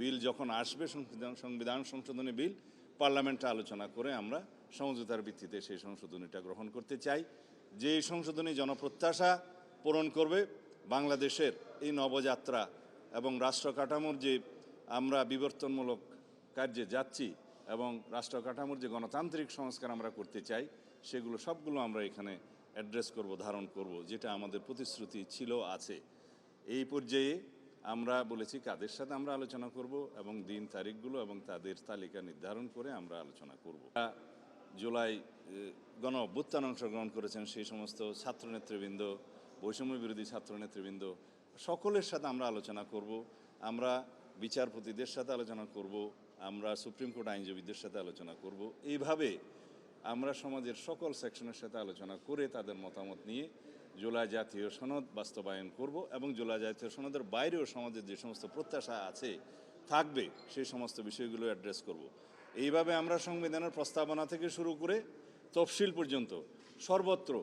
বিল যখন আসবে, সংবিধান সংশোধনী বিল, পার্লামেন্টে আলোচনা করে আমরা সমঝোতার ভিত্তিতে সেই সংশোধনীটা গ্রহণ করতে চাই। যে সংশোধনী জনপ্রত্যাশা পূরণ করবে, বাংলাদেশের এই নবযাত্রা এবং রাষ্ট্র কাঠামোর যে আমরা বিবর্তনমূলক কার্যে যাচ্ছি এবং রাষ্ট্র কাঠামোর যে গণতান্ত্রিক সংস্কার আমরা করতে চাই, সেগুলো সবগুলো আমরা এখানে অ্যাড্রেস করব, ধারণ করব, যেটা আমাদের প্রতিশ্রুতি ছিল, আছে। এই পর্যায়ে আমরা বলেছি কাদের সাথে আমরা আলোচনা করব এবং দিন তারিখগুলো এবং তাদের তালিকা নির্ধারণ করে আমরা আলোচনা করব। জুলাই গণ অভ্যুত্থানে অংশগ্রহণ করেছেন সেই সমস্ত ছাত্রনেতৃবৃন্দ, বৈষম্য বিরোধী ছাত্রনেতৃবৃন্দ, সকলের সাথে আমরা আলোচনা করব। আমরা বিচারপতিদের সাথে আলোচনা করব, আমরা সুপ্রিম কোর্ট আইনজীবীদের সাথে আলোচনা করব। এইভাবে আমরা সমাজের সকল সেকশনের সাথে আলোচনা করে তাদের মতামত নিয়ে জুলাই জাতীয় সনদ বাস্তবায়ন করব এবং জুলাই জাতীয় সনদের বাইরেও সমাজের যে সমস্ত প্রত্যাশা আছে থাকবে সেই সমস্ত বিষয়গুলো অ্যাড্রেস করব। এইভাবে আমরা সংবিধানের প্রস্তাবনা থেকে শুরু করে তফসিল পর্যন্ত সর্বত্র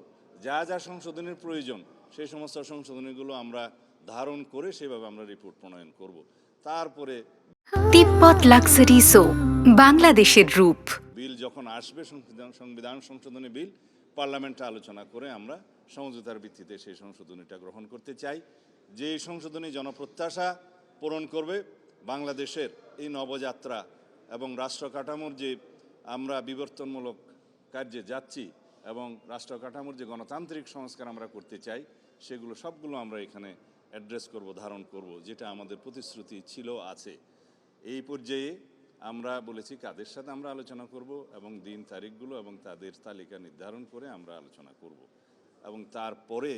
যা যা সংশোধনের প্রয়োজন সেই সমস্ত সংশোধনীগুলো আমরা ধারণ করে সেভাবে আমরা রিপোর্ট প্রণয়ন করব। তারপরে তিব্বত লাক্সারি সো বাংলাদেশের রূপ বিল যখন আসবে, সংবিধান সংশোধনী বিল, পার্লামেন্টে আলোচনা করে আমরা সমঝোতার ভিত্তিতে সেই সংশোধনীটা গ্রহণ করতে চাই। যে সংশোধনী জনপ্রত্যাশা পূরণ করবে, বাংলাদেশের এই নবযাত্রা এবং রাষ্ট্র কাঠামোর যে আমরা বিবর্তনমূলক কার্যে যাচ্ছি এবং রাষ্ট্র কাঠামোর যে গণতান্ত্রিক সংস্কার আমরা করতে চাই, সেগুলো সবগুলো আমরা এখানে অ্যাড্রেস করব, ধারণ করব, যেটা আমাদের প্রতিশ্রুতি ছিল, আছে। এই পর্যায়ে আমরা বলেছি কাদের সাথে আমরা আলোচনা করব এবং দিন তারিখগুলো এবং তাদের তালিকা নির্ধারণ করে আমরা আলোচনা করব। এবং তারপরে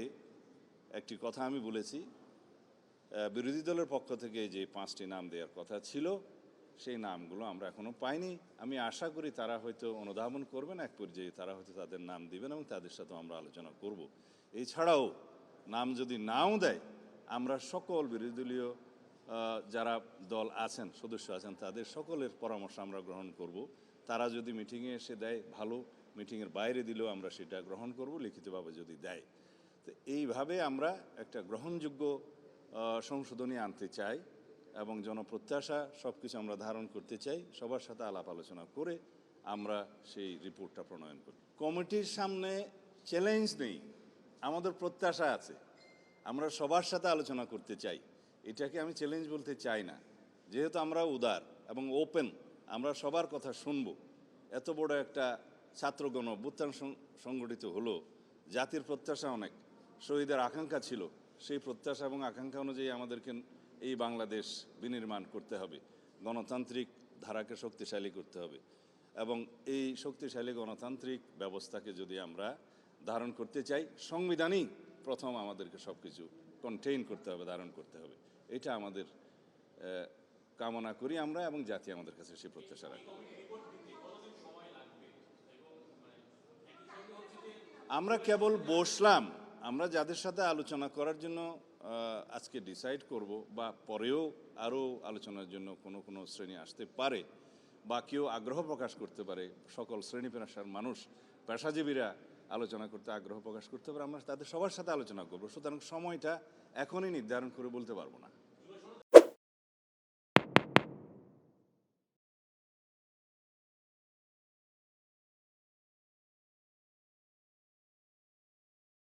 একটি কথা আমি বলেছি, বিরোধী দলের পক্ষ থেকে যে 5টি নাম দেওয়ার কথা ছিল সেই নামগুলো আমরা এখনও পাইনি। আমি আশা করি তারা হয়তো অনুধাবন করবেন, এক পর্যায়ে তারা হয়তো তাদের নাম দিবেন এবং তাদের সাথেও আমরা আলোচনা করব। এছাড়াও নাম যদি নাও দেয়, আমরা সকল বিরোধী দলীয় যারা দল আছেন, সদস্য আছেন, তাদের সকলের পরামর্শ আমরা গ্রহণ করব। তারা যদি মিটিংয়ে এসে দেয় ভালো, মিটিংয়ের বাইরে দিলেও আমরা সেটা গ্রহণ করব, লিখিতভাবে যদি দেয়। তো এইভাবে আমরা একটা গ্রহণযোগ্য সংশোধনী আনতে চাই এবং জনপ্রত্যাশা সব কিছু আমরা ধারণ করতে চাই। সবার সাথে আলাপ আলোচনা করে আমরা সেই রিপোর্টটা প্রণয়ন করি। কমিটির সামনে চ্যালেঞ্জ নেই, আমাদের প্রত্যাশা আছে, আমরা সবার সাথে আলোচনা করতে চাই। এটাকে আমি চ্যালেঞ্জ বলতে চাই না, যেহেতু আমরা উদার এবং ওপেন, আমরা সবার কথা শুনব। এত বড় একটা ছাত্রগণ অভ্যুত্থান সংগঠিত হলো, জাতির প্রত্যাশা অনেক, শহীদের আকাঙ্ক্ষা ছিল, সেই প্রত্যাশা এবং আকাঙ্ক্ষা অনুযায়ী আমাদেরকে এই বাংলাদেশ বিনির্মাণ করতে হবে, গণতান্ত্রিক ধারাকে শক্তিশালী করতে হবে এবং এই শক্তিশালী গণতান্ত্রিক ব্যবস্থাকে যদি আমরা ধারণ করতে চাই, সংবিধানই প্রথম আমাদেরকে সব কিছু কন্টেইন করতে হবে, ধারণ করতে হবে। এটা আমাদের কামনা করি আমরা এবং জাতি আমাদের কাছে সেই প্রত্যাশা রাখে। আমরা কেবল বসলাম, আমরা যাদের সাথে আলোচনা করার জন্য আজকে ডিসাইড করব বা পরেও আরও আলোচনার জন্য কোনো কোনো শ্রেণী আসতে পারে বা কেউ আগ্রহ প্রকাশ করতে পারে, সকল শ্রেণী পেশার মানুষ, পেশাজীবীরা আলোচনা করতে আগ্রহ প্রকাশ করতে পারে, আমরা তাদের সবার সাথে আলোচনা করব। সুতরাং সময়টা এখনই নির্ধারণ করে বলতে পারবো না।